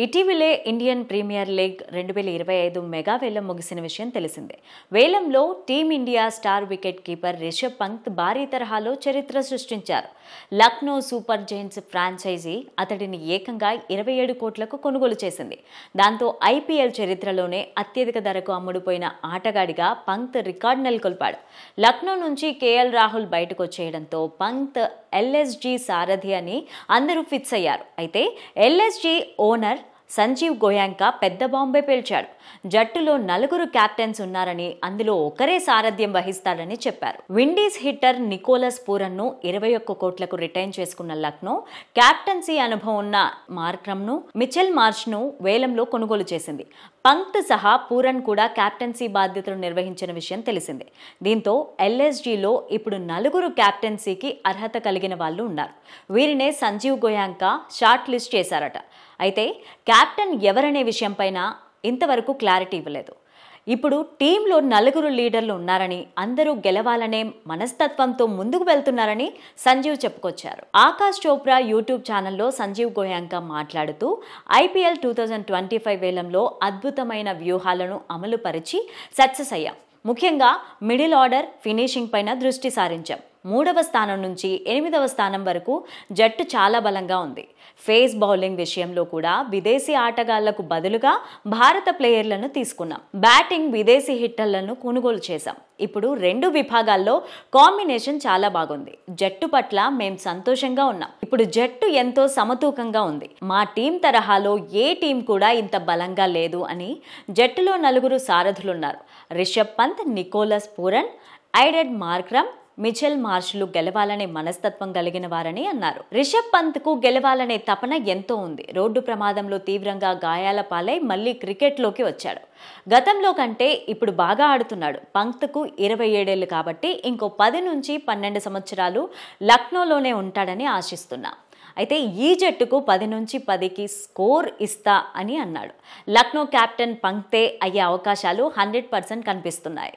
ఇటీవలే Indian premier league 2025 mega వేలం ముగిసిన విషయం తెలిసిందే. వేలంలో team India star wicket keeper Rishabh Pant భారీ తరహాలో చరిత్ర సృష్టించారు. లక్నో సూపర్ జైంట్స్ ఫ్రాంచైజీ అతడిని ఏకంగా 27 కోట్లకు కొనుగోలు చేసింది. దాంతో ఐపీఎల్ చరిత్రలోనే అత్యధిక ధరకు అమ్ముడుపోయిన ఆటగాడిగా పంత్ రికార్డు నెలకొల్పాడు. లక్నో నుంచి కేఎల్ రాహుల్ బయటకు వచ్చేయడంతో పంత్ ఎల్ఎస్జీ సారథి అని అందరూ ఫిక్స్ అయ్యారు. అయితే ఎల్ఎస్జీ ఓనర్ సంజీవ్ గోయాంకా పెద్ద బాంబే పేల్చాడు. జట్టులో 4 కెప్టెన్స్ ఉన్నారని, అందులో ఒకరే సారథ్యం వహిస్తాడని చెప్పారు. విండీస్ హిట్టర్ నికోలస్ పూరన్ను 21 కోట్లకు రిటైన్ చేసుకున్న లక్నో కెప్టెన్సీ అనుభవం ఉన్న మార్క్రమ్ను, మిచెల్ మార్ష్ను వేలంలో కొనుగోలు చేసింది. పంత్ సహా పూరన్ కూడా కెప్టెన్సీ బాధ్యతలు నిర్వహించిన విషయం తెలిసిందే. దీంతో ఎల్ఎస్జీలో ఇప్పుడు 4 కెప్టెన్సీకి అర్హత కలిగిన వాళ్ళు ఉన్నారు. వీరినే సంజీవ్ గోయాంకా షార్ట్ లిస్ట్ చేశారట. అయితే కెప్టెన్ ఎవరనే విషయంపైన ఇంతవరకు క్లారిటీ ఇవ్వలేదు. ఇప్పుడు టీంలో 4 లీడర్లు ఉన్నారని, అందరూ గెలవాలనే మనస్తత్వంతో ముందుకు వెళ్తున్నారని సంజీవ్ చెప్పుకొచ్చారు. ఆకాష్ చోప్రా యూట్యూబ్ ఛానల్లో సంజీవ్ గోయాంకా మాట్లాడుతూ ఐపీఎల్ 2025 వేలంలో అద్భుతమైన వ్యూహాలను అమలు పరిచి సక్సెస్ అయ్యాం. ముఖ్యంగా మిడిల్ ఆర్డర్ ఫినిషింగ్ పైన దృష్టి సారించాం. 3వ స్థానం నుంచి 8వ స్థానం వరకు జట్టు చాలా బలంగా ఉంది. ఫేస్ బౌలింగ్ విషయంలో కూడా విదేశీ ఆటగాళ్లకు బదులుగా భారత ప్లేయర్లను తీసుకున్నాం. బ్యాటింగ్ విదేశీ హిట్టర్లను కొనుగోలు చేశాం. ఇప్పుడు 2 విభాగాల్లో కాంబినేషన్ చాలా బాగుంది. జట్టు పట్ల మేం సంతోషంగా ఉన్నాం. ఇప్పుడు జట్టు ఎంతో సమతూకంగా ఉంది. మా టీం తరహాలో ఏ టీం కూడా ఇంత బలంగా లేదు అని జట్టులో 4 సారథులున్నారు. Rishabh Pant, Nicholas Pooran, Aiden Markram, Mitchell మార్ష్లు గెలవాలనే మనస్తత్వం కలిగిన వారని అన్నారు. రిషబ్ పంత్కు గెలవాలనే తపన ఎంతో ఉంది. రోడ్డు ప్రమాదంలో తీవ్రంగా గాయాల పాలై మళ్లీ క్రికెట్లోకి వచ్చాడు. గతంలో కంటే ఇప్పుడు బాగా ఆడుతున్నాడు. పంత్కు 27 ఏళ్లు కాబట్టి ఇంకో 10 నుంచి 12 సంవత్సరాలు లక్నోలోనే ఉంటాడని ఆశిస్తున్నాం. అయితే ఈ జట్టుకు 10 నుంచి 10కి స్కోర్ ఇస్తా అని అన్నాడు. లక్నో కెప్టెన్ పంతే అయ్యే అవకాశాలు 100% కనిపిస్తున్నాయి.